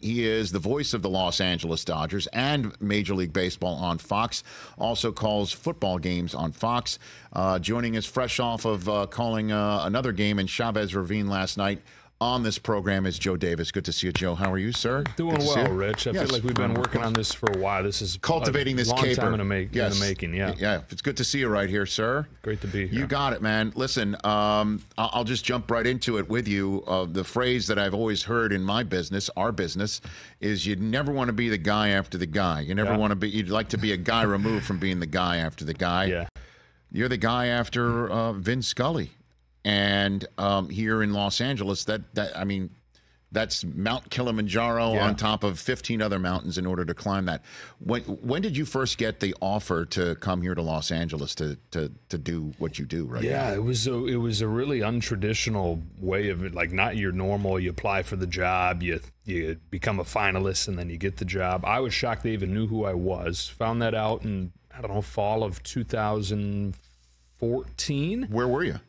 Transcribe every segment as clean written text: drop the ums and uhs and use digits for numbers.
He is the voice of the Los Angeles Dodgers and Major League Baseball on Fox. Also calls football games on Fox. Joining us fresh off of calling another game in Chavez Ravine last night on this program is Joe Davis. Good to see you, Joe. How are you, sir? Doing well, Rich. I feel like we've been working on this for a while. This is cultivating this long caper. Time in the making. Yeah. Yeah. It's good to see you right here, sir. Great to be here. You got it, man. Listen, I'll just jump right into it with you. The phrase that I've always heard in my business, our business, is you never want to be the guy after the guy. You never want to be. You'd like to be a guy removed from being the guy after the guy. Yeah. You're the guy after Vin Scully, and here in Los Angeles, that's Mount Kilimanjaro on top of 15 other mountains in order to climb that. When did you first get the offer to come here to Los Angeles to do what you do right now? Yeah, it was a really untraditional way of it, like not your normal, you apply for the job, you become a finalist, and then you get the job. I was shocked they even knew who I was. Found that out in, fall of 2014. Where were you?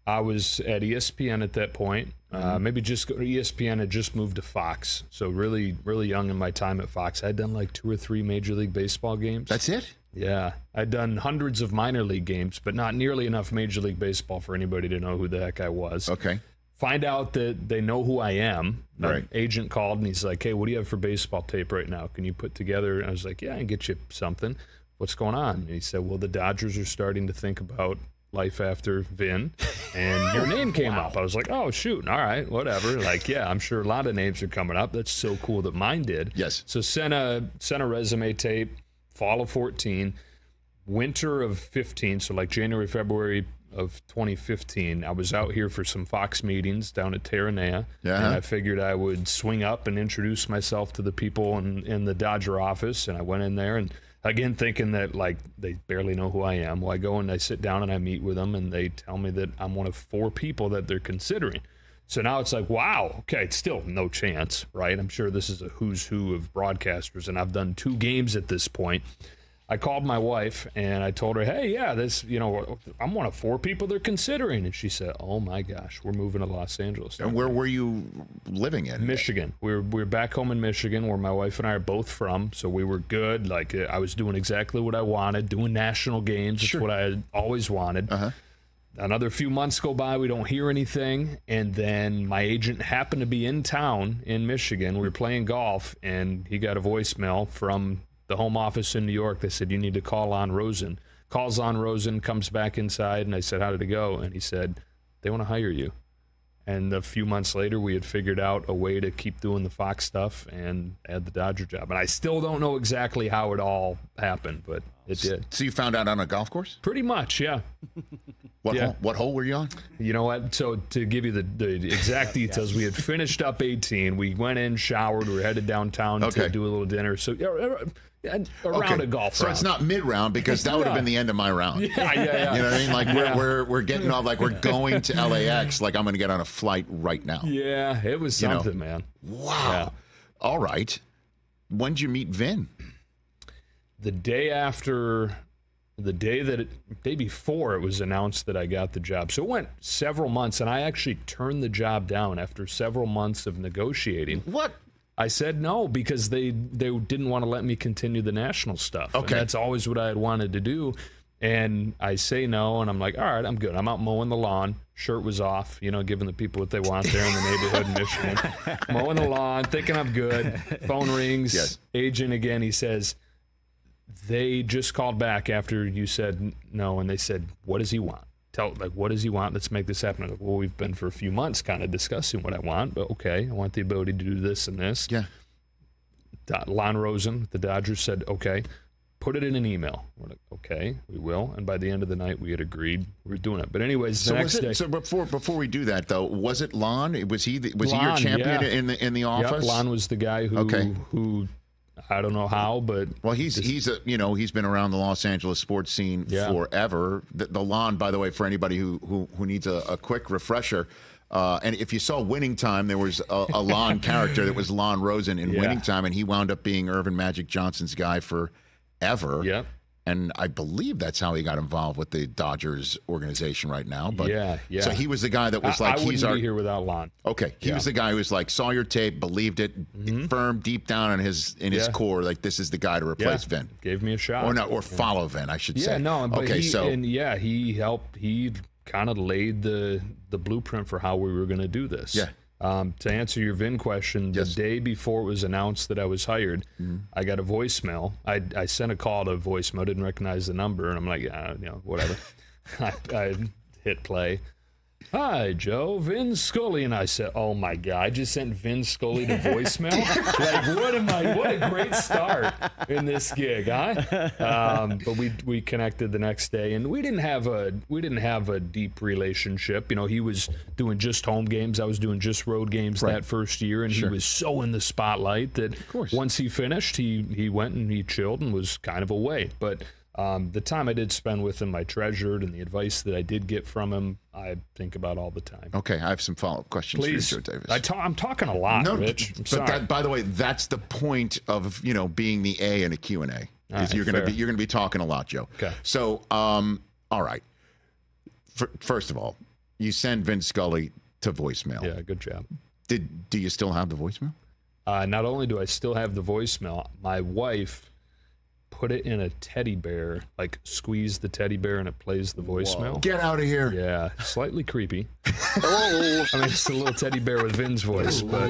I was at ESPN at that point. ESPN had just moved to Fox. So really, really young in my time at Fox. I'd done like 2 or 3 Major League Baseball games. That's it? Yeah. I'd done hundreds of minor league games, but not nearly enough Major League Baseball for anybody to know who the heck I was. Okay. Find out that they know who I am. Right. An agent called and he's like, hey, what do you have for baseball tape right now? Can you put together? And I was like, yeah, I can get you something. What's going on? And he said, well, the Dodgers are starting to think about life after Vin, and your name came up. I was like, oh, shoot, all right, whatever. Like, yeah, I'm sure a lot of names are coming up. That's so cool that mine did. Yes. So sent a resume tape, fall of 14, winter of 15, so like January, February of 2015. I was out here for some Fox meetings down at Terranea, and I figured I would swing up and introduce myself to the people in the Dodger office, and I went in there and again, thinking that, like, they barely know who I am. Well, I go and I sit down and I meet with them, and they tell me that I'm one of 4 people that they're considering. So now it's like, wow, okay, it's still no chance, right? I'm sure this is a who's who of broadcasters, and I've done 2 games at this point. I called my wife, and I told her, hey, yeah, I'm one of 4 people they're considering. And she said, oh, my gosh, we're moving to Los Angeles. And where were you living in? Michigan. We're back home in Michigan, where my wife and I are both from, so we were good. Like, I was doing exactly what I wanted, doing national games. It's what I had always wanted. Another few months go by, we don't hear anything, and then my agent happened to be in town in Michigan. We were playing golf, and he got a voicemail from the home office in New York. They said, you need to call on Rosen. Calls on Rosen, comes back inside, and I said, how did it go? And he said, they want to hire you. And a few months later, we had figured out a way to keep doing the Fox stuff and add the Dodger job. And I still don't know exactly how it all happened, but it did. So you found out on a golf course? Pretty much, yeah. What hole were you on? You know what? So to give you the exact details, we had finished up 18. We went in, showered. We were headed downtown to do a little dinner. So around a golf round. So it's not mid-round, because that would have been the end of my round. Yeah. You know what I mean? Like we're getting off, like we're going to LAX, like I'm going to get on a flight right now. Yeah, it was something, man. Wow. Yeah. All right. When did you meet Vin? The day before it was announced that I got the job. So it went several months, and I actually turned the job down after several months of negotiating. What? I said no, because they didn't want to let me continue the national stuff. Okay. And that's always what I had wanted to do. And I say no, and I'm like, all right, I'm good. I'm out mowing the lawn. Shirt was off, giving the people what they want there in the neighborhood in Michigan. Mowing the lawn, thinking I'm good. Phone rings. Yes. Agent again, he says, they just called back after you said no, and they said, what does he want? What does he want? Let's make this happen. I'm like, well, we've been for a few months kind of discussing what I want, but okay, I want the ability to do this and this. Yeah. Lon Rosen, the Dodgers, said, okay, put it in an email. We're like, okay, we will. And by the end of the night, we had agreed we were doing it. But anyways, the next day. So before we do that, though, was it Lon? Was he Lon, your champion in the office? Yep, Lon was the guy who I don't know how, but he's been around the Los Angeles sports scene forever. The Lon, by the way, for anybody who needs a quick refresher, and if you saw Winning Time, there was a Lon character that was Lon Rosen in Winning Time, and he wound up being Irvin Magic Johnson's guy forever. Yep. And I believe that's how he got involved with the Dodgers organization right now. But yeah. So he was the guy that was I wouldn't be here without Lon. Okay, he was the guy who was like, saw your tape, believed it, firm deep down in his core, like this is the guy to replace Vin. Gave me a shot, or follow Vin, I should say. Yeah, no, but okay, he helped. He kind of laid the blueprint for how we were going to do this. Yeah. To answer your Vin question, the day before it was announced that I was hired, I got a voicemail. I sent a call to voicemail, didn't recognize the number, and I'm like, yeah, whatever. I hit play. Hi, Joe, Vin Scully. And I said, oh, my God, I just sent Vin Scully to voicemail? What a great start in this gig, huh? But we connected the next day, and we didn't have a deep relationship. He was doing just home games. I was doing just road games that first year, and he was so in the spotlight that once he finished, he went and he chilled and was kind of away. But the time I did spend with him, I treasured, and the advice that I did get from him, I think about all the time. Okay, I have some follow-up questions Please. for you, Joe Davis. I'm talking a lot, Rich. I'm sorry. By the way, that's the point of being the A in a Q&A. Is you're going to be talking a lot, Joe. Okay. So, all right. First of all, you send Vin Scully to voicemail. Yeah, good job. Do you still have the voicemail? Not only do I still have the voicemail, my wife put it in a teddy bear, like squeeze the teddy bear and it plays the voicemail. Whoa. Get out of here. Yeah, slightly creepy. I mean, it's a little teddy bear with Vin's voice, but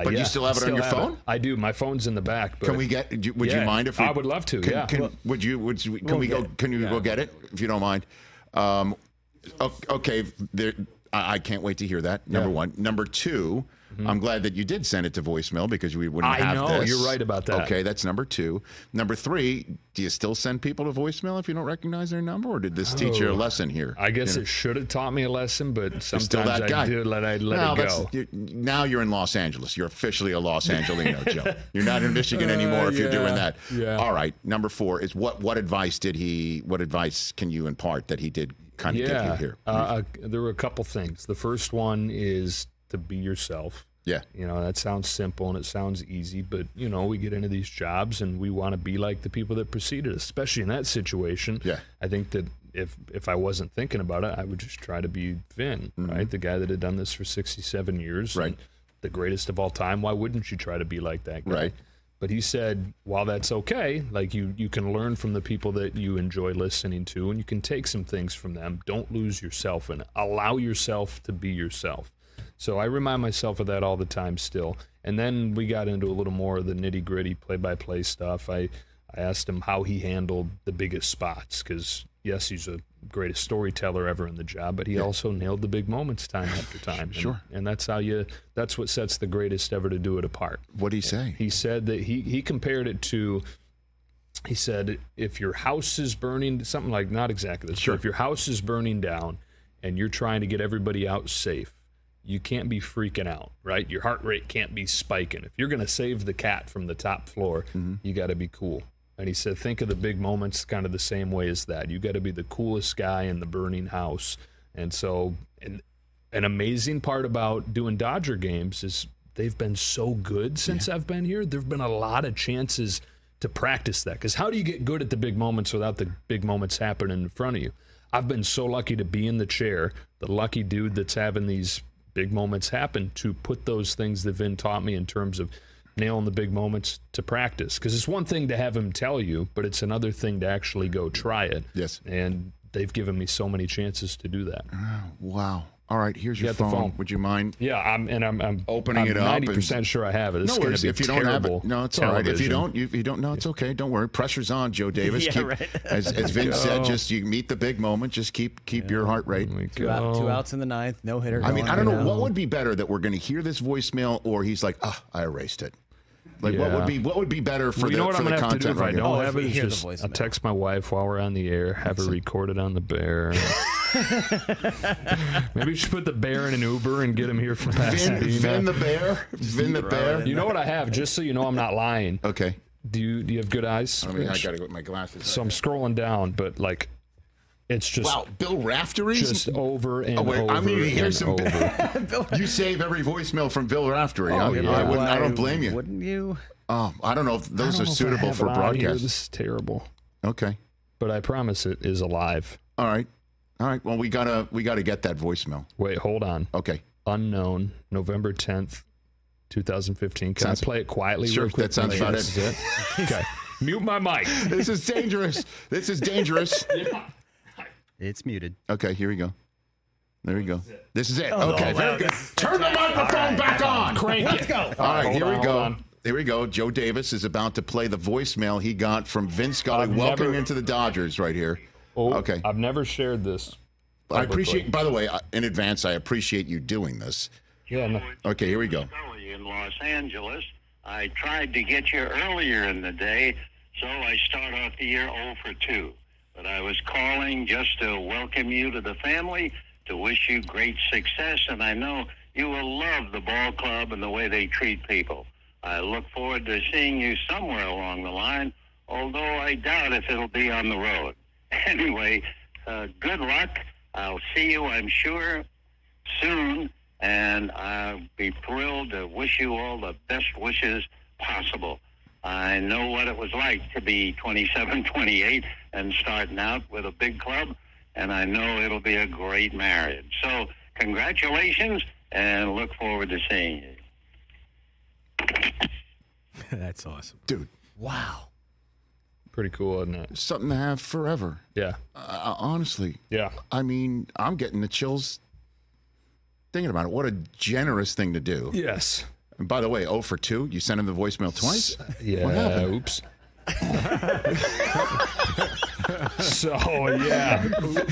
you still have it on your phone? I do. My phone's in the back. But can we get? Would you mind if we? I would love to. Can we go? Can you go get it if you don't mind? Okay. I can't wait to hear that. Number one. Number two. I'm glad that you did send it to voicemail because we wouldn't have this. I know, you're right about that. Okay, that's number two. Number three, do you still send people to voicemail if you don't recognize their number, or did this teach you a lesson here? I guess it should have taught me a lesson, but sometimes I do let it go. Now you're in Los Angeles. You're officially a Los Angelino, Joe. You're not in Michigan anymore if you're doing that. Yeah. All right, number four is what advice can you impart that he did kind of get you here? There were a couple things. The first one is to be yourself. Yeah. That sounds simple and it sounds easy, but, we get into these jobs and we want to be like the people that preceded us, especially in that situation. Yeah. I think that if I wasn't thinking about it, I would just try to be Vin, right? The guy that had done this for 67 years. Right. The greatest of all time. Why wouldn't you try to be like that guy? Right. But he said, while that's okay, like you can learn from the people that you enjoy listening to and you can take some things from them. Don't lose yourself and allow yourself to be yourself. So I remind myself of that all the time still. And then we got into a little more of the nitty-gritty play-by-play stuff. I asked him how he handled the biggest spots because, yes, he's the greatest storyteller ever in the job, but he also nailed the big moments time after time. Sure. And that's that's what sets the greatest ever to do it apart. What did he say? He said that he compared it to, he said, if your house is burning, something like, not exactly this, but if your house is burning down and you're trying to get everybody out safe, you can't be freaking out, right? Your heart rate can't be spiking. If you're going to save the cat from the top floor, you got to be cool. And he said, think of the big moments kind of the same way as that. You got to be the coolest guy in the burning house. And so an amazing part about doing Dodger games is they've been so good since I've been here. There have been a lot of chances to practice that. Because how do you get good at the big moments without the big moments happening in front of you? I've been so lucky to be in the chair, the lucky dude that's having these big moments happen, to put those things that Vin taught me in terms of nailing the big moments to practice. Because it's one thing to have him tell you, but it's another thing to actually go try it. Yes. And they've given me so many chances to do that. Oh, wow. All right, here's your phone. Would you mind? Yeah, I'm opening it up. 90% sure I have it. This no is going worries. to be if you don't have it, no, it's all right. If you don't, it's okay. Don't worry. Pressure's on, Joe Davis. As Vin said, just you meet the big moment. Just keep your heart rate. Two outs in the ninth, no hitter. I mean, I don't know what would be better, that we're going to hear this voicemail, or he's like, I erased it. Like what would be better for the what I'm for the gonna have to do content if I right don't now? have it? Just I'll text my wife while we're on the air, have her record it on the bear. Maybe we should put the bear in an Uber and get him here from Pasadena. Vin the bear. You know what I have? Just so you know, I'm not lying. Okay. Do you have good eyes? I mean, I gotta go with my glasses. So I'm scrolling down, but like, it's just Bill Raftery, just over and over. I mean, here's some. Bill, you save every voicemail from Bill Raftery. I don't blame you. Wouldn't you? Oh, I don't know if those are suitable for broadcast. This is terrible. Okay. but I promise it is alive. All right. Well, we gotta get that voicemail. Wait, hold on. Okay. Unknown, November 10th, 2015. Can I play it quietly Sure, real quick? that sounds about it. Okay. Mute my mic. This is dangerous. This is dangerous. It's muted. Okay, here we go. There we go. This is it. Oh, Okay, very good. Turn the microphone back on. Crank Let's it. go. All right, here we hold go. on. Here we go. Joe Davis is about to play the voicemail he got from Vin Scully. Welcome into the Dodgers right here. Oh, Okay. I've never shared this. I appreciate, by the way, in advance, I appreciate you doing this. Yeah, no. Okay, here we go. Scully in Los Angeles. I tried to get you earlier in the day, so I start off the year 0 for 2. But I was calling just to welcome you to the family, to wish you great success, and I know you will love the ball club and the way they treat people. I look forward to seeing you somewhere along the line, although I doubt if it'll be on the road. Anyway, good luck. I'll see you, I'm sure, soon, and I'll be thrilled to wish you all the best wishes possible. I know what it was like to be 27, 28 and starting out with a big club, and I know it'll be a great marriage. So congratulations, and look forward to seeing you. That's awesome. Dude, Wow. Pretty cool, isn't it? something to have forever. Yeah. Honestly. Yeah. I mean, I'm getting the chills thinking about it. What a generous thing to do. Yes. And by the way, 0 for 2, you sent him the voicemail twice? Yeah. What happened? Oops. So, yeah.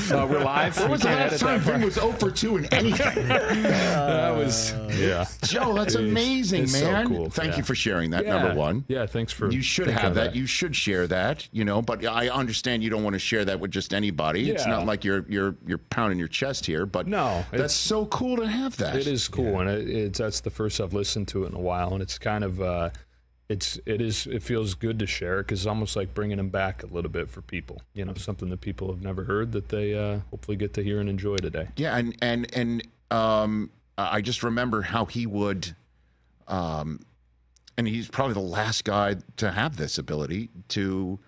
We're live. When was the We can't last edit time that part. Vin was 0 for 2 in anything? That was, yeah. Joe, that's amazing, It's so man. cool. Thank Yeah. you for sharing that, Yeah. number one. Yeah, thanks for. You should thinking have of that. You should share that, but I understand you don't want to share that with just anybody. It's Yeah. not like you're pounding your chest here, but No, that's it's- so cool to have that. It is cool, and that's the first I've listened to it in a while, and it's kind of it feels good to share it because it's almost like bringing them back a little bit for people. Something that people have never heard that they hopefully get to hear and enjoy today. Yeah, and I just remember how he would, and he's probably the last guy to have this ability to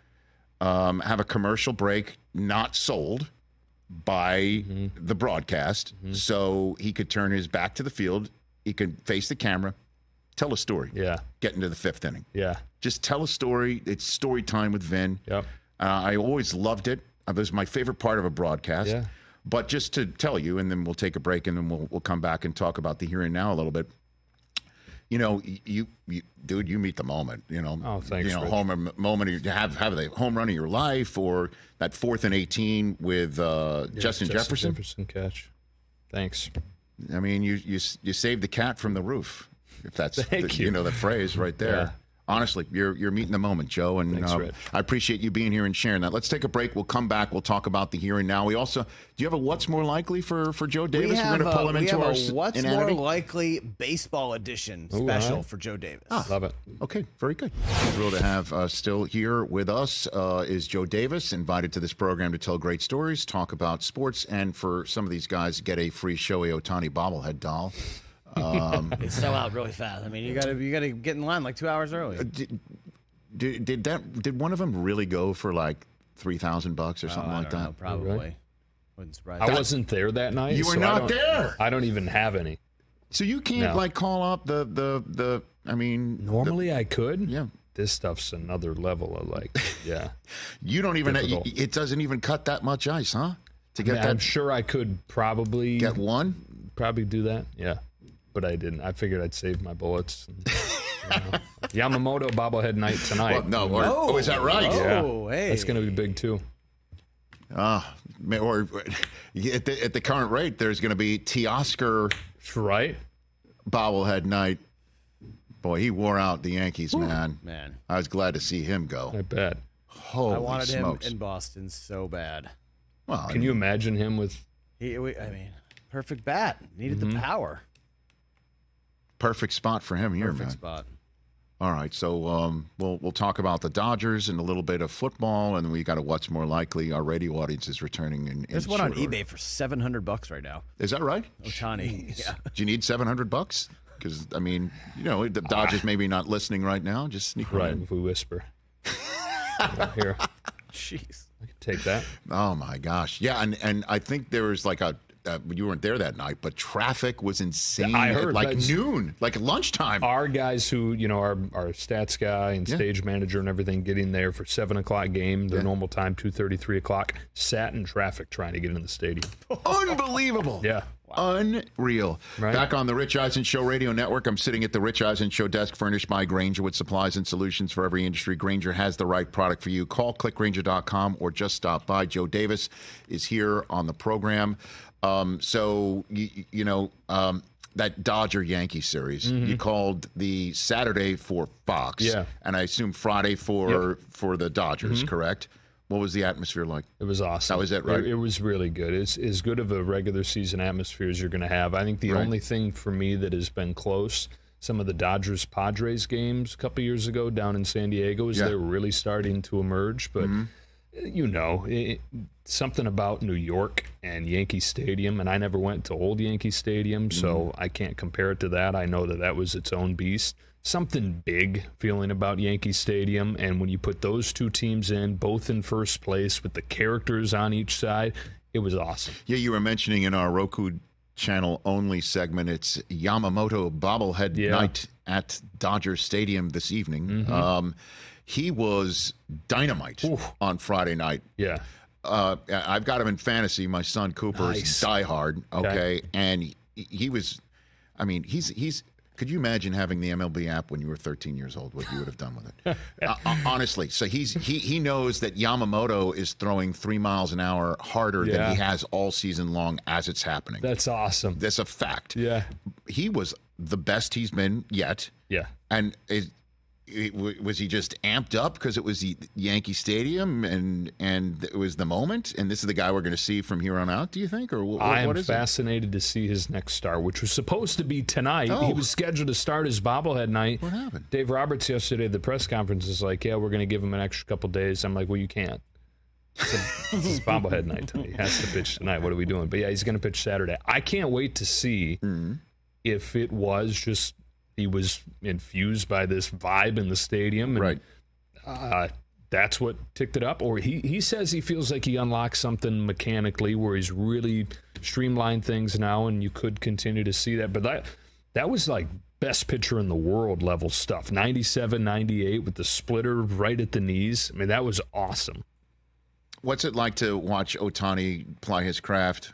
have a commercial break not sold by the broadcast, so he could turn his back to the field, he could face the camera, tell a story. Yeah, Get into the 5th inning. yeah, Just tell a story. It's story time with Vin. yep. I always loved it. It was my favorite part of a broadcast. Yeah. But just to tell you, and then we'll take a break, and then we'll come back and talk about the here and now a little bit. You dude, you meet the moment. Oh, thanks, Rich. Home moment. You have the home run of your life, or that 4th and 18 with Justin Jefferson. catch. Thanks. I mean, you saved the cat from the roof. If that's Thank you. the phrase right there. Yeah. Honestly, you're meeting the moment, Joe, and Thanks, Rich. I appreciate you being here and sharing that. Let's take a break. We'll come back. We'll talk about the here and now. We also, do you have a what's more likely for Joe Davis? We're going to pull him into our What's inanity. more likely baseball edition Ooh, special all right. for Joe Davis. Love it. Okay, very good. Thrilled to have still here with us is Joe Davis, invited to this program to tell great stories, talk about sports, and for some of these guys, get a free Shohei Ohtani bobblehead doll. It's sell out really fast. I mean, you gotta get in line like 2 hours early. Did one of them really go for like $3,000 or something I like don't that? know, probably. Really? Wouldn't surprise I me. wasn't there that night. You were so not there. I don't even have any. So you can't No. call up the I mean Normally I could. yeah. This stuff's another level of yeah. You don't even Difficult. it doesn't even cut that much ice, huh? To get I'm that sure I could probably get one? probably do that. Yeah. But I didn't. I figured I'd save my bullets. And, Yamamoto bobblehead night tonight. Well, no, or, is that right? Oh, hey. That's going to be big too. Or at the current rate, there's going to be Teoscar Right? bobblehead night. Boy, he wore out the Yankees, man. Man, I was glad to see him go. I bet. Holy I wanted smokes! him in Boston so bad. Well, Can you imagine him with I mean, perfect bat. Needed the power. perfect spot for him here, Perfect man. spot. All right, so we'll talk about the Dodgers and a little bit of football, and then we got a what's more likely. Our radio audience is returning in. There's in one on short order. eBay for $700 right now. Is that right? Ohtani. Yeah. Do you need $700? Because I mean, the Dodgers maybe not listening right now. Just sneak right right. if we whisper? Here. Jeez. I can take that. Oh my gosh. Yeah, and I think there was like you weren't there that night, but traffic was insane. I heard at like noon, like lunchtime. Our guys who, our stats guy and stage manager and everything getting there for 7 o'clock game, their normal time, 2:30, 3 o'clock, sat in traffic trying to get in the stadium. Unbelievable. Yeah. Unreal. Right. Back on the Rich Eisen Show radio network, I'm sitting at the Rich Eisen Show desk furnished by Grainger with supplies and solutions for every industry. Grainger has the right product for you. Call clickgrainger.com or just stop by. Joe Davis is here on the program. That Dodger-Yankees series, you called the Saturday for Fox. Yeah. And I assume Friday for the Dodgers, correct? What was the atmosphere like? It was awesome. That was it, right? It was really good. It's as good of a regular season atmosphere as you're going to have. I think the only thing for me that has been close, some of the Dodgers-Padres games a couple years ago down in San Diego, is they're really starting to emerge. But, something about New York and Yankee Stadium, and I never went to old Yankee Stadium, so I can't compare it to that. I know that was its own beast. Something big feeling about Yankee Stadium, and when you put those two teams in, both in first place with the characters on each side, it was awesome. Yeah, you were mentioning in our Roku channel only segment, it's Yamamoto bobblehead night at Dodger Stadium this evening. He was dynamite on Friday night. Yeah. I've got him in fantasy. My son Cooper is diehard. Okay. And he was, I mean, he's. Could you imagine having the MLB app when you were 13 years old? What you would have done with it? Honestly, so he knows that Yamamoto is throwing 3 miles an hour harder than he has all season long as it's happening. That's awesome. That's a fact. Yeah, he was the best he's been yet. Yeah, and was he just amped up because it was the Yankee Stadium and it was the moment? And this is the guy we're going to see from here on out, do you think? Or I am what is fascinated to see his next start, which was supposed to be tonight. He was scheduled to start his bobblehead night. What happened? Dave Roberts yesterday at the press conference is like, yeah, we're going to give him an extra couple days. I'm like, well, you can't. It's his bobblehead night tonight. He has to pitch tonight. What are we doing? But yeah, he's going to pitch Saturday. I can't wait to see if it was just he was infused by this vibe in the stadium. And, that's what ticked it up. Or he says he feels like he unlocked something mechanically where he's really streamlined things now, and you could continue to see that. But that was like best pitcher in the world level stuff. 97, 98 with the splitter right at the knees. I mean, that was awesome. What's it like to watch Ohtani ply his craft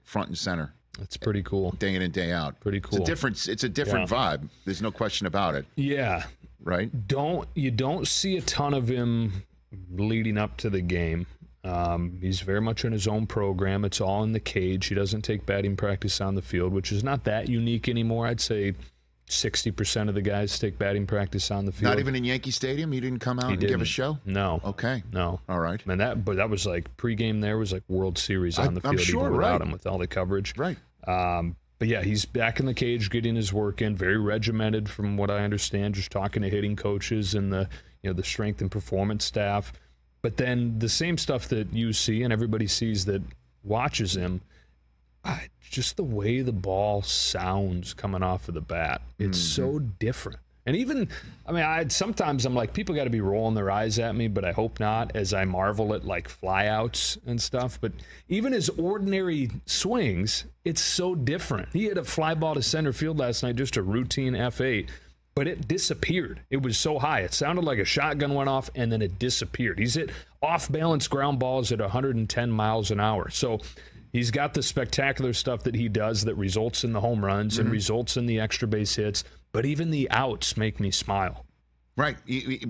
front and center? It's pretty cool. Day in and day out. Pretty cool. It's a different vibe. There's no question about it. Yeah. Right? You don't see a ton of him leading up to the game. He's very much in his own program. It's all in the cage. He doesn't take batting practice on the field, which is not that unique anymore. I'd say 60% of the guys take batting practice on the field. Not even in Yankee Stadium? He didn't come out and give a show? No. Okay. No. All right. And that was like pregame there was like World Series on the field. I'm sure, even without him with all the coverage. Right. But yeah, he's back in the cage getting his work in, very regimented from what I understand, just talking to hitting coaches and the strength and performance staff. But then the same stuff that you see and everybody sees that watches him, just the way the ball sounds coming off of the bat. It's so different. And even, sometimes I'm like, people got to be rolling their eyes at me, but I hope not, as I marvel at like flyouts and stuff. But even his ordinary swings, it's so different. He had a fly ball to center field last night, just a routine F8, but it disappeared. It was so high. It sounded like a shotgun went off, and then it disappeared. He's hit off-balance ground balls at 110 miles an hour. So he's got the spectacular stuff that he does that results in the home runs and results in the extra base hits. But even the outs make me smile. Right.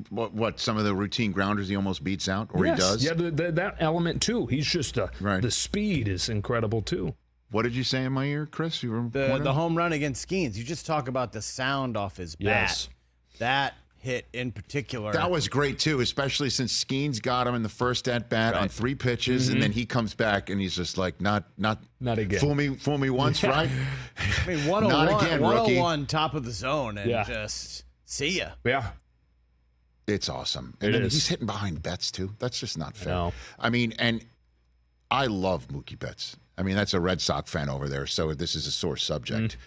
What some of the routine grounders he almost beats out, or he does? Yeah, that element, too. He's just the speed is incredible, too. What did you say in my ear, Chris? You were the home run against Skeens. You just talk about the sound off his bat. Yes. That hit in particular. That was great, too, especially since Skeens got him in the first at-bat on 3 pitches, and then he comes back, and he's just like, not again. Fool me once, right? I mean, 101, not again, 101 top of the zone, and just see ya. Yeah. It's awesome. And then he's hitting behind Betts, too. That's just not fair. No. I mean, and I love Mookie Betts. I mean, that's a Red Sox fan over there, so this is a sore subject.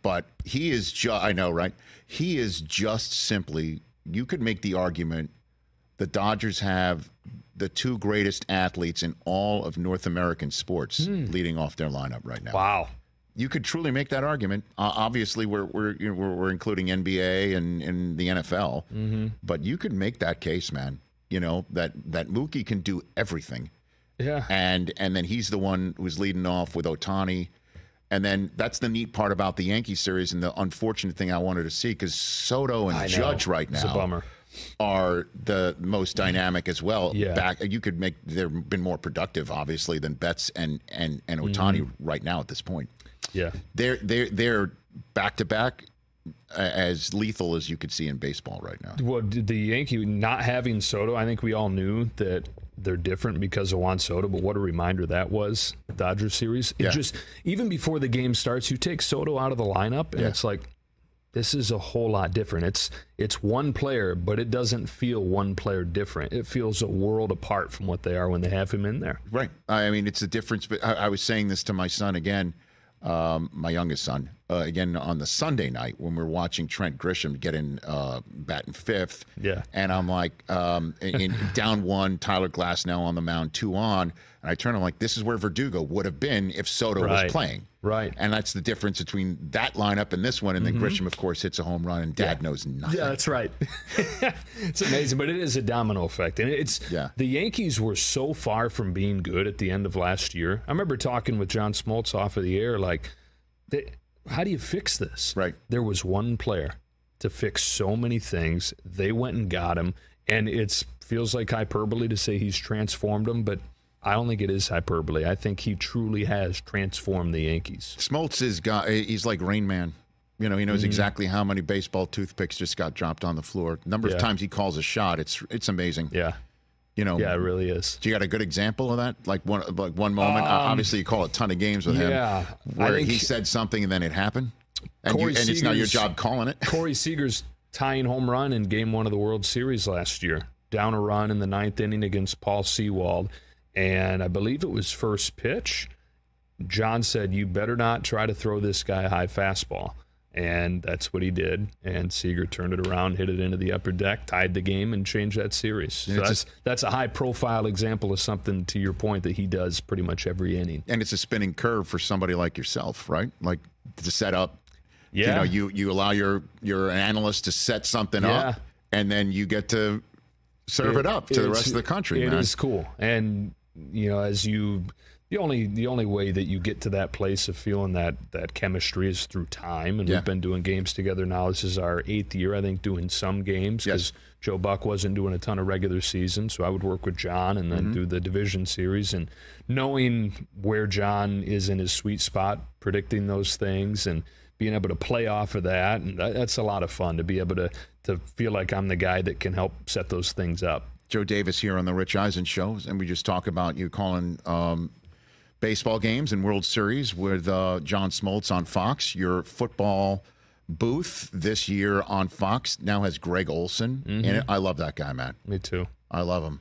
But he is I know, right? He is just simply, you could make the argument the Dodgers have the two greatest athletes in all of North American sports leading off their lineup right now. Wow. You could truly make that argument. Obviously, we're including NBA and the NFL, but you could make that case, man. You know that Mookie can do everything. Yeah. And then he's the one who's leading off with Ohtani. And then that's the neat part about the Yankees series, and the unfortunate thing I wanted to see, because Soto and Judge right now it's a bummer. Are the most dynamic as well. Yeah. You could make they've been more productive, obviously, than Betts and Ohtani right now at this point. Yeah. They're back to back as lethal as you could see in baseball right now. Well, the Yankee not having Soto, I think we all knew that they're different because of Juan Soto, but what a reminder that was, the Dodgers series. It just, even before the game starts, you take Soto out of the lineup, and it's like, this is a whole lot different. It's one player, but it doesn't feel one player different. It feels a world apart from what they are when they have him in there. Right. I mean, it's a difference. But I was saying this to my son again, my youngest son, again on the Sunday night when we're watching Trent Grisham get in batting fifth. Yeah. And I'm like, in down one, Tyler Glasnow on the mound, 2 on. And I turn, I'm like, this is where Verdugo would have been if Soto was playing. Right. And that's the difference between that lineup and this one. And then Grisham, of course, hits a home run, and Dad knows nothing. Yeah, that's right. It's amazing, but it is a domino effect. And it's the Yankees were so far from being good at the end of last year. I remember talking with John Smoltz off of the air, like, how do you fix this? Right. There was one player to fix so many things. They went and got him, and it feels like hyperbole to say he's transformed them, but I don't think it is hyperbole. I think he truly has transformed the Yankees. Smoltz he's like Rain Man. You know, he knows exactly how many baseball toothpicks just got dropped on the floor. Number of times he calls a shot, it's amazing. Yeah. You know, yeah, it really is. Do you got a good example of that? Like one moment. Obviously, you call a ton of games with him. Where he said something and then it happened, and it's not your job calling it. Corey Seager's tying home run in Game 1 of the World Series last year, down a run in the 9th inning against Paul Sewald, and I believe it was first pitch. John said, "You better not try to throw this guy a high fastball." And that's what he did. And Seager turned it around, hit it into the upper deck, tied the game, and changed that series. So that's a high-profile example of something, to your point, that he does pretty much every inning. And it's a spinning curve for somebody like yourself, right? Like to set up. Yeah. You know, you allow your analyst to set something up, and then you get to serve it up to the rest of the country. It is cool. And you know, the only way that you get to that place of feeling that chemistry is through time. And we've been doing games together now. This is our 8th year, I think, doing some games because Joe Buck wasn't doing a ton of regular season. So I would work with John and then do the division series. And knowing where John is in his sweet spot, predicting those things and being able to play off of that, and that's a lot of fun to be able to feel like I'm the guy that can help set those things up. Joe Davis here on the Rich Eisen Show, and we just talk about you calling baseball games and World Series with John Smoltz on Fox. Your football booth this year on Fox now has Greg Olsen in it. I love that guy, man. Me too. I love him.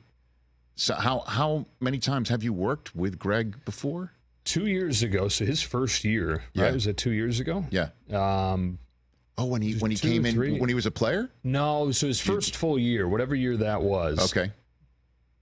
So how many times have you worked with Greg before? 2 years ago, so his first year. Right? Was it 2 years ago? Yeah. When he came in, when he was a player? No, so his first full year, whatever year that was. Okay.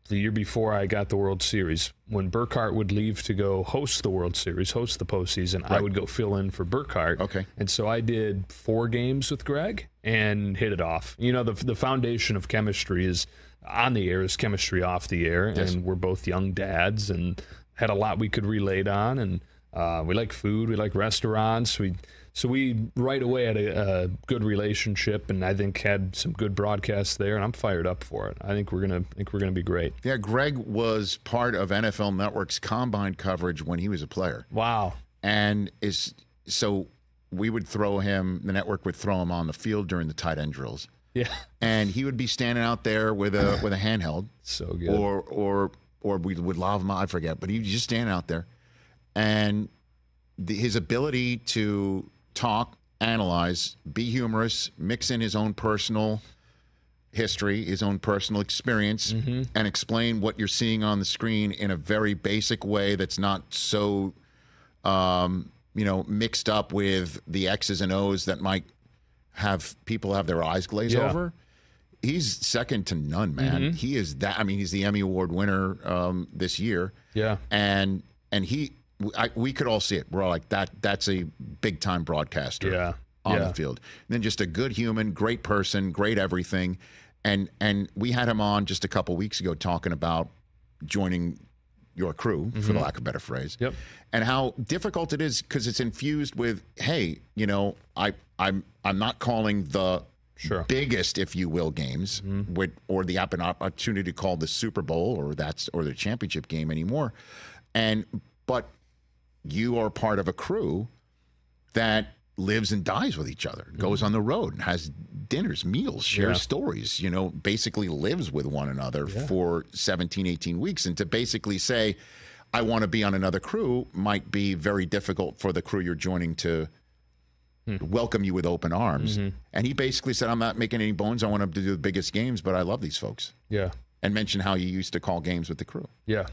The year before I got the World Series, when Burkhart would leave to go host the World Series, host the postseason, I would go fill in for Burkhart. Okay. And so I did 4 games with Greg and hit it off. You know, the foundation of chemistry is on the air, is chemistry off the air. Yes. And we're both young dads and had a lot we could relate on. And we like food, we like restaurants. So we right away had a good relationship, and I think had some good broadcasts there, and I'm fired up for it. I think we're gonna be great. Yeah, Greg was part of NFL Network's combine coverage when he was a player. Wow. And so we would throw him, the network would throw him on the field during the tight end drills. Yeah. And he would be standing out there with a handheld. So good. Or we would lob him, I forget, but he was just standing out there. And his ability to talk, analyze, be humorous, mix in his own personal history, his own personal experience, and explain what you're seeing on the screen in a very basic way that's not so, mixed up with the X's and O's that might have people have their eyes glazed over. he's second to none, man. He is that. I mean, he's the Emmy Award winner this year. Yeah, and we could all see it. We're all like that. That's a big time broadcaster. Yeah. On the field. And then just a good human, great person, great everything. And we had him on just a couple weeks ago talking about joining your crew, for the lack of a better phrase. Yep. And how difficult it is because it's infused with, hey, you know, I'm not calling the biggest, if you will, games or the opportunity to call the Super Bowl or the championship game anymore. But you are part of a crew that lives and dies with each other, goes on the road and has dinners, meals, shares stories, you know, basically lives with one another for 17, 18 weeks. And to basically say, I want to be on another crew might be very difficult for the crew you're joining to welcome you with open arms. And he basically said, I'm not making any bones. I want to do the biggest games, but I love these folks. Yeah. And mention how you used to call games with the crew. Yeah.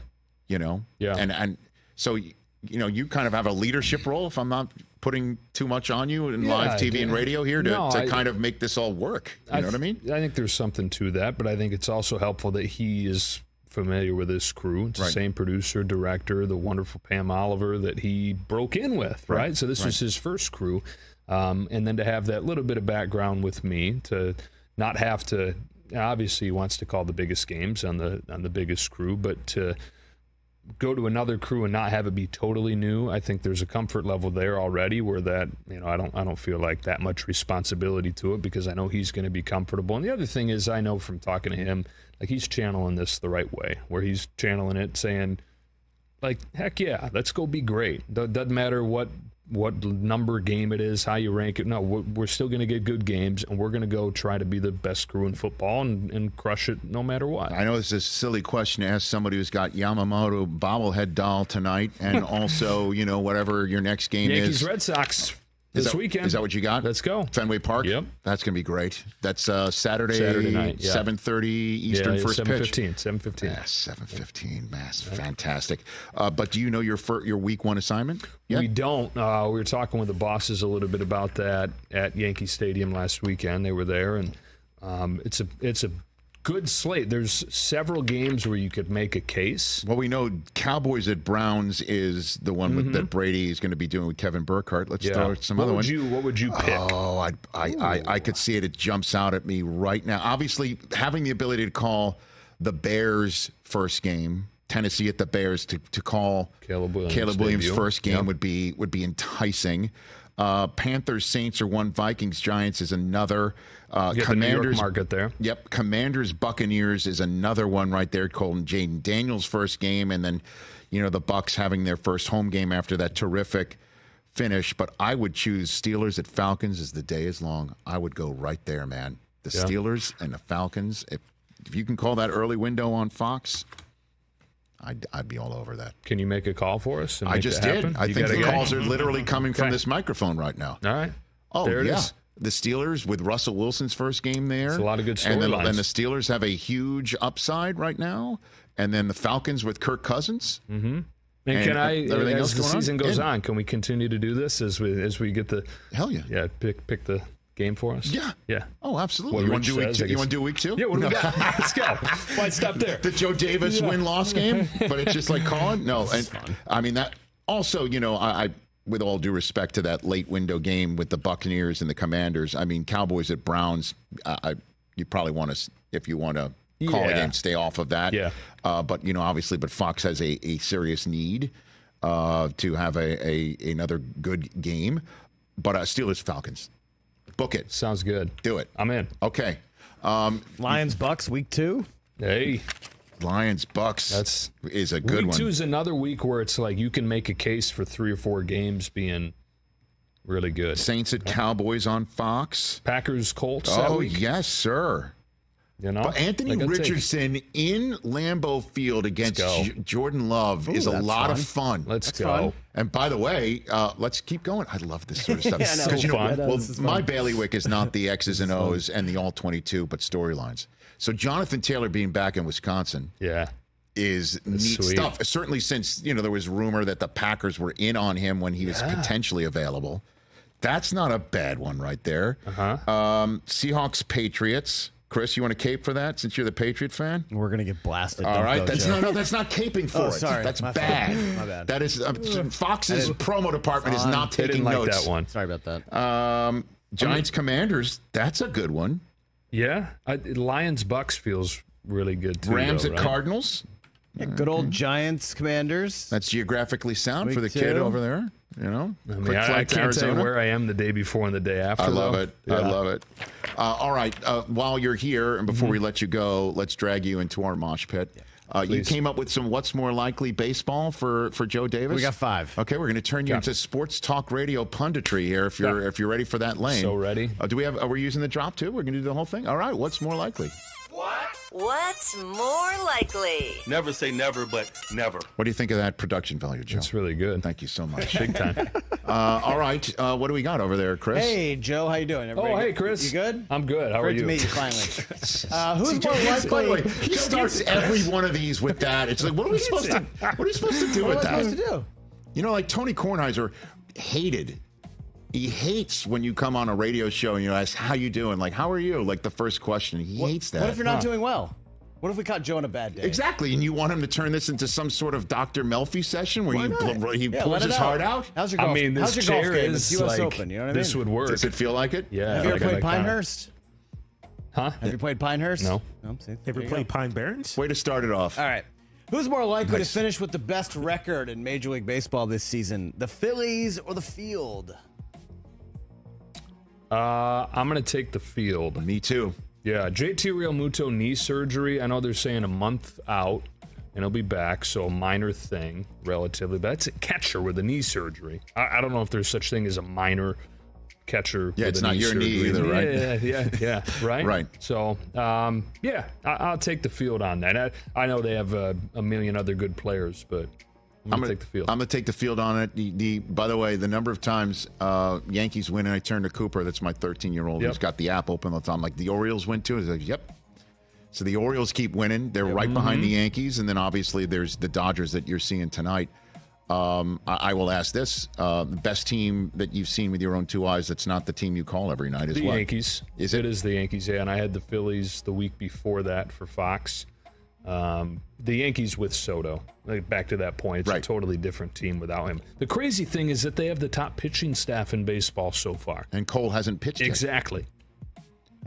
You know? Yeah. And so, you know, you kind of have a leadership role, if I'm not putting too much on you in live TV and radio here to kind of make this all work. You know what I mean? I think there's something to that, but I think it's also helpful that he is familiar with this crew. It's the same producer, director, the wonderful Pam Oliver that he broke in with, right? So this was his first crew. And then to have that little bit of background with me, to not have to, obviously he wants to call the biggest games on the biggest crew, but to go to another crew and not have it be totally new, I think there's a comfort level there already where that, you know, I don't feel like that much responsibility to it because I know he's going to be comfortable. And the other thing is, I know from talking to him, like he's channeling this the right way, where he's channeling it saying, like, heck yeah, let's go be great. Doesn't matter what number game it is, how you rank it. No, we're still going to get good games, and we're going to go try to be the best crew in football and crush it no matter what. I know this is a silly question to ask somebody who's got Yamamoto bobblehead doll tonight, and also, you know, whatever your next game Yankees, is. Red Sox. This weekend. Is that what you got? Let's go. Fenway Park? Yep. That's going to be great. That's Saturday night, 7:30 Eastern first pitch. 7:15. Yeah, 7:15. Mass. Fantastic. But do you know your week one assignment yet? We don't. We were talking with the bosses a little bit about that at Yankee Stadium last weekend. They were there, and it's a good slate. There's several games where you could make a case. Well, we know Cowboys at Browns is the one that Brady is going to be doing with Kevin Burkhardt. Let's start some other ones. What would you pick? Oh, I could see it. It jumps out at me right now. Obviously, having the ability to call the Bears' first game, Tennessee at the Bears, to call Caleb Williams' first game would be enticing. Panthers, Saints are one. Vikings, Giants is another. Commanders, the New York market there. Yep. Commanders, Buccaneers is another one right there. Colton Jaden Daniels' first game, and then, you know, the Bucs having their first home game after that terrific finish. But I would choose Steelers at Falcons as the day is long. I would go right there, man. The Steelers and the Falcons. If you can call that early window on Fox, I'd be all over that. Can you make a call for us? I just did. I think the calls are literally coming from this microphone right now. All right. Oh, there it is. The Steelers with Russell Wilson's first game there. It's a lot of good storylines. And the Steelers have a huge upside right now. And then the Falcons with Kirk Cousins. Mm-hmm. And as the season goes on, can we continue to do this as we get the... Hell yeah. Yeah, pick the game for us? Yeah. Oh, absolutely. You want to do week two? Yeah, what do we got? Let's go. Why stop there? The Joe Davis win-loss game? But it's just like calling? No. And fun. I mean, that also, you know, I with all due respect to that late window game with the Buccaneers and the Commanders, I mean, Cowboys at Browns, you probably want to, if you want to call a game, stay off of that. Yeah. But, you know, obviously, Fox has a serious need to have another good game. But Steelers, Falcons. Book it. Sounds good. Do it. I'm in. Okay. Lions, Bucks, week 2. Hey. Lions, Bucks is a good one. Week 2 is another week where it's like you can make a case for 3 or 4 games being really good. Saints at Cowboys on Fox. Packers, Colts. Oh, yes, sir. You know, but Anthony Richardson in Lambeau Field against Jordan Love is a lot of fun. Let's go. And by the way, let's keep going. I love this sort of stuff. So you know, fun. Well, my bailiwick is not the X's and O's and the all-22, but storylines. So Jonathan Taylor being back in Wisconsin is neat stuff. Certainly since, you know, there was rumor that the Packers were in on him when he was potentially available. That's not a bad one right there. Seahawks, Patriots. Chris, you want a cape for that since you're the Patriot fan? We're gonna get blasted. All right, that's that's not caping for it. Sorry, That's my bad. fault. My bad. That is Fox's promo department is not taking didn't like notes. that one. Sorry about that. Giants Commanders, that's a good one. Yeah, Lions Bucks feels really good too. Rams though, at right? Cardinals. Yeah, good old Giants Commanders. That's geographically sound for the Week kid 2. over there. You know, I mean, quick I flight to can't tell you Arizona. where I am the day before and the day after. I love though. it. Yeah. I love it. All right. While you're here, and before we let you go, let's drag you into our mosh pit. You came up with some what's more likely baseball for Joe Davis. We got 5. Okay, we're going to turn you into sports talk radio punditry here. If you're ready for that lane. So ready. Do we have? Are we using the drop too? We're going to do the whole thing. All right. What's more likely? What's more likely? Never say never, but never. What do you think of that production value, Joe? That's really good. Thank you so much. Big time. All right. What do we got over there, Chris? Hey, Joe, how you doing? Everybody Oh, hey, good? Chris. You good? I'm good. How are Great you? to meet you finally. Who's more By the way, likely? he starts every one of these with that. It's like, what are we supposed to? What are we supposed to do What with am I that? supposed to do? You know, like Tony Kornheiser hated. He hates when you come on a radio show and you ask, "How you doing?" Like, "How are you?" Like the first question. He hates that. What if you're not doing well? What if we caught Joe on a bad day? Exactly, and you want him to turn this into some sort of Dr. Melfi session where he Yeah, pulls let it his out. heart out? How's your golf? I mean, how's this your golf chair game? is It's U.S. like, Open. You know what I mean? this would work. Does it feel like it? Yeah. Have you ever like played that kinda- Pinehurst? Huh? Have you played Pinehurst? No. See, Ever there you play go. Pine Barrens? Way to start it off. All right. Who's more likely Nice. to finish with the best record in Major League Baseball this season? The Phillies or the field? I'm going to take the field. Me too. Yeah, JT Realmuto knee surgery. I know they're saying a month out, and he'll be back, so a minor thing, relatively. But that's a catcher with a knee surgery. I don't know if there's such thing as a minor catcher Yeah, with it's a not knee your knee surgery. either, right? Yeah, right? Right. So, I'll take the field on that. I know they have a million other good players, but I'm going to take the field. I'm going to take the field on it. By the way, the number of times Yankees win and I turn to Cooper, that's my 13-year-old Yep. who's got the app open all the time. Like, the Orioles win too? He's like, yep. So the Orioles keep winning. They're right behind the Yankees. And then obviously there's the Dodgers that you're seeing tonight. I will ask this. The best team that you've seen with your own two eyes that's not the team you call every night is the what? Yankees. Is it? It is the Yankees, yeah. And I had the Phillies the week before that for Fox. The Yankees with Soto. Like, back to that point, it's Right. a totally different team without him. The crazy thing is that they have the top pitching staff in baseball so far. And Cole hasn't pitched yet. Exactly.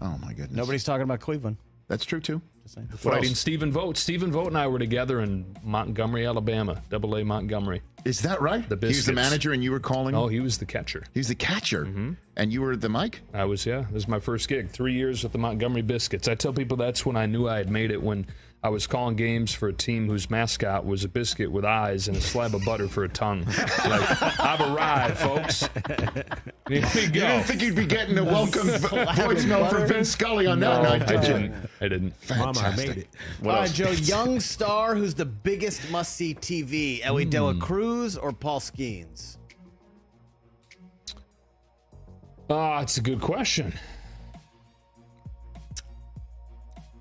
Oh, my goodness. Nobody's talking about Cleveland. That's true, too. What Fighting else? Stephen Vogt. Stephen Vogt and I were together in Montgomery, Alabama. AA Montgomery. Is that right? The He's the Biscuits. manager and you were calling? Oh, he was the catcher. He's the catcher. And you were the mic? I was, yeah. This was my first gig. 3 years with the Montgomery Biscuits. I tell people that's when I knew I had made it, when I was calling games for a team whose mascot was a biscuit with eyes and a slab of butter for a tongue. Like, I've arrived, folks. Here we go. You didn't think you'd be getting a welcome voicemail from Vin Scully on that night, did you? I didn't. Mama, I Fantastic. made it. What All else? right, Joe, young star who's the biggest must-see TV, Ellie De La Cruz or Paul Skeens? It's a good question.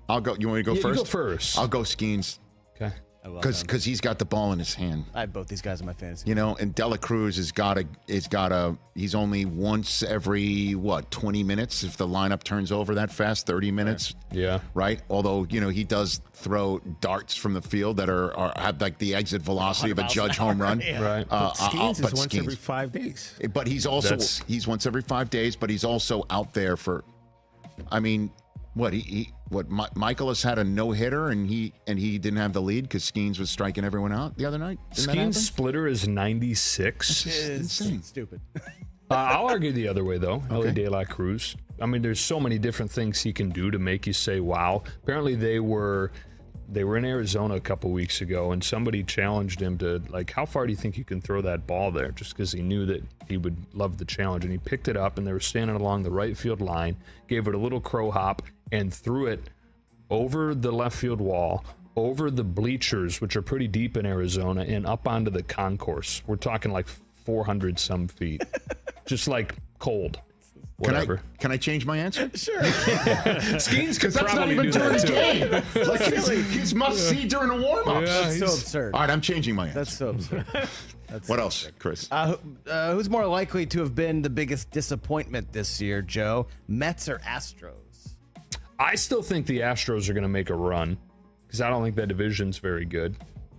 I'll go. You want me to go Yeah, first? you go first. I'll go Skeens Okay. I love them. because he's got the ball in his hand. I have both these guys in my fantasy. You know, and Dela Cruz he's only once every 20 minutes if the lineup turns over that fast, 30 minutes. Yeah. Right? Although, you know, he does throw darts from the field that have like the exit velocity of a Judge home run. Right. Skeens is but once Skeens. every 5 days. But he's also he's once every 5 days, but he's also out there for, I mean, Michael has had a no-hitter and he didn't have the lead because Skeens was striking everyone out the other night. Didn't that happen? Skeens' splitter is 96. It's insane. stupid. I'll argue the other way, though. Ellie De La Cruz. I mean, there's so many different things he can do to make you say, wow. Apparently, they were in Arizona a couple weeks ago, and somebody challenged him to, like, how far do you think you can throw that ball there? Just because he knew that he would love the challenge. And he picked it up, and they were standing along the right field line, gave it a little crow hop, and threw it over the left field wall, over the bleachers, which are pretty deep in Arizona, and up onto the concourse. We're talking like 400 some feet. Just like cold. Whatever. Can I change my answer? Sure. Skeens could That's not probably even do during that the too. game. Like he's must see during a warm up. That's so absurd. All right, I'm changing my answer. That's so absurd. What else, Chris? Who's more likely to have been the biggest disappointment this year, Joe? Mets or Astros? I still think the Astros are going to make a run because I don't think that division's very good.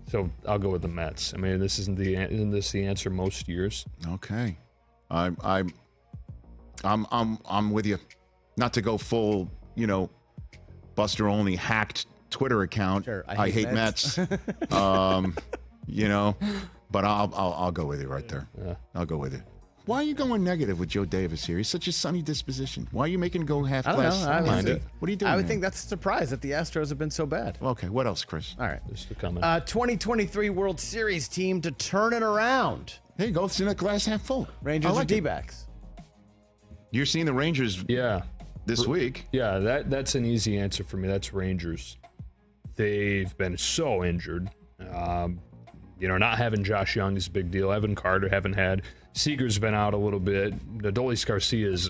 So I'll go with the Mets. I mean, isn't this the answer most years? Okay, I'm with you. Not to go full, Buster only hacked Twitter account. Sure, I hate Mets. But I'll go with you right there. Yeah. I'll go with you. Why are you going negative with Joe Davis here? He's such a sunny disposition. Why are you making him go half class? I don't know. What are you doing? I would think that's a surprise that the Astros have been so bad. Okay, what else, Chris? All right. 2023 World Series team to turn it around. There you go. It's in a glass half full. Rangers or D-backs? You're seeing the Rangers this week. Yeah, that's an easy answer for me. That's Rangers. They've been so injured. Not having Josh Young is a big deal. Evan Carter haven't had. Seager's been out a little bit. Adolis Garcia's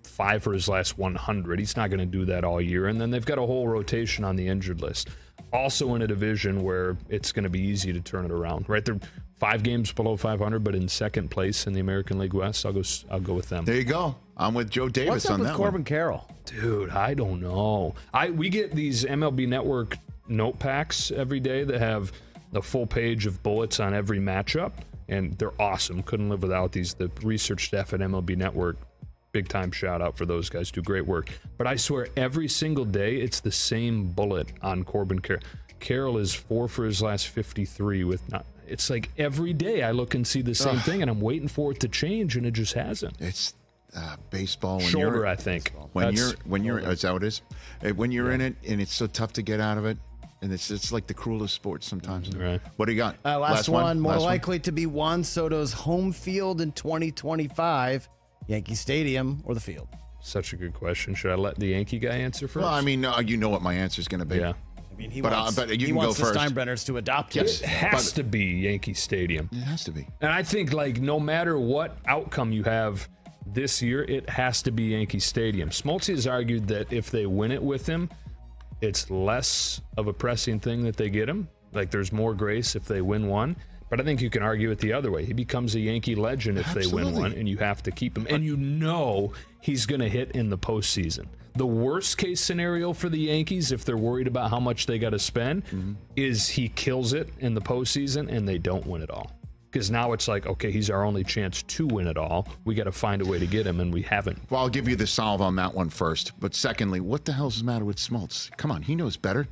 5 for his last 100. He's not going to do that all year. And then they've got a whole rotation on the injured list. Also in a division where it's going to be easy to turn it around. Right, they're 5 games below 500, but in second place in the American League West. I'll go with them. There you go. I'm with Joe Davis on that one. What's up with Corbin Carroll? Dude, I don't know. We get these MLB Network note packs every day that have the full page of bullets on every matchup, and they're awesome. Couldn't live without these. The research staff at MLB Network, big time shout out for those guys. Do great work. But I swear every single day it's the same bullet on Corbin Carroll. Carroll is 4 for his last 53 with not. It's like every day I look and see the same thing, and I'm waiting for it to change, and it just hasn't. It's baseball. Shoulder, I think. When you're is that what it is? When you're in it, and it's so tough to get out of it. And it's like the cruelest sport sometimes. Right. What do you got? Last one. More likely to be Juan Soto's home field in 2025, Yankee Stadium or the field? Such a good question. Should I let the Yankee guy answer first? Well, I mean, you know what my answer is going to be. Yeah. I mean, he wants the Steinbrenners to adopt him. It has to be Yankee Stadium. It has to be. And I think, no matter what outcome you have this year, it has to be Yankee Stadium. Smoltz has argued that if they win it with him, it's less of a pressing thing that they get him. Like, there's more grace if they win one. But I think you can argue it the other way. He becomes a Yankee legend if they win one, and you have to keep him. And he's going to hit in the postseason. The worst case scenario for the Yankees, if they're worried about how much they got to spend, is he kills it in the postseason and they don't win it all. Because now it's like, okay, he's our only chance to win it all. We got to find a way to get him, and we haven't. Well, I'll give you the solve on that one first. But secondly, what the hell's the matter with Smoltz? Come on, he knows better.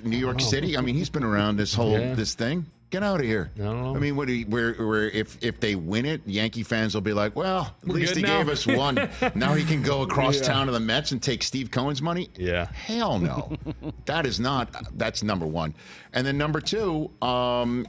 New York City. I mean, he's been around this whole this thing. Get out of here. I don't know. I mean, if they win it, Yankee fans will be like, well, at least he gave us one. Now he can go across town to the Mets and take Steve Cohen's money? Yeah. Hell no. That's number one. And then number two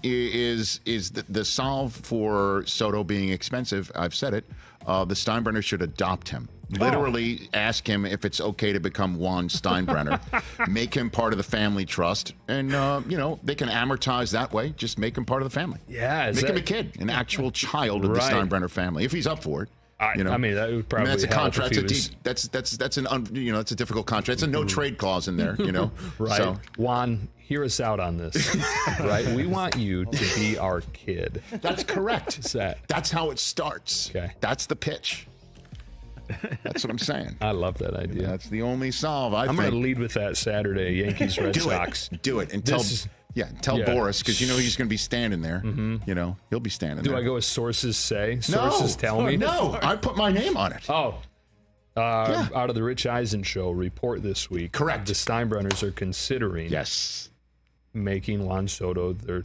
is the solve for Soto being expensive. I've said it. The Steinbrenners should adopt him. Literally ask him if it's okay to become Juan Steinbrenner. Make him part of the family trust. And, they can amortize that way. Just make him part of the family. Yeah. Make him a kid, an actual child of the Steinbrenner family, if he's up for it. I mean, that would probably that's a contract. that's that's a difficult contract. It's a no trade clause in there, Right. So, Juan, hear us out on this. Right? We want you to be our kid. That's correct. That's how it starts. Okay. That's the pitch. That's what I'm saying. I love that idea. That's the only solve. I'm going to lead with that Saturday, Yankees Red Sox. Do it. And tell Boris, because he's going to of standing there. He'll be standing there. Do I go as sources say? Sources tell me? No, I put my name on it. Oh. Out of the Rich Eisen Show report this week. Correct. The Steinbrenners are considering making Juan Soto their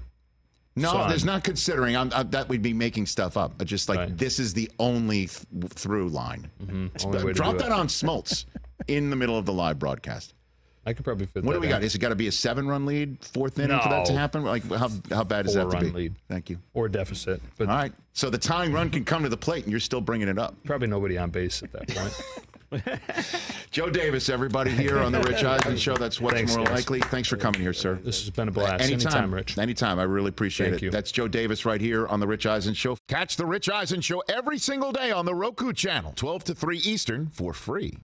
son. There's not considering. That would be making stuff up. Just like this is the only through line. Drop that on Smoltz in the middle of the live broadcast. I could probably fit that. What do we got? Has it got to be a 7-run lead, 4th inning for that to happen? Like how bad does that have to be? Lead. Thank you. Or deficit. But all right. So the tying run can come to the plate, and you're still bringing it up. Probably nobody on base at that point. Joe Davis, everybody here on the Rich Eisen Show. That's what's more likely. Thanks for coming here, sir. This has been a blast. Anytime, Rich. Anytime. I really appreciate Thank it. you. That's Joe Davis right here on the Rich Eisen Show. Catch the Rich Eisen Show every single day on the Roku channel, 12 to 3 Eastern, for free.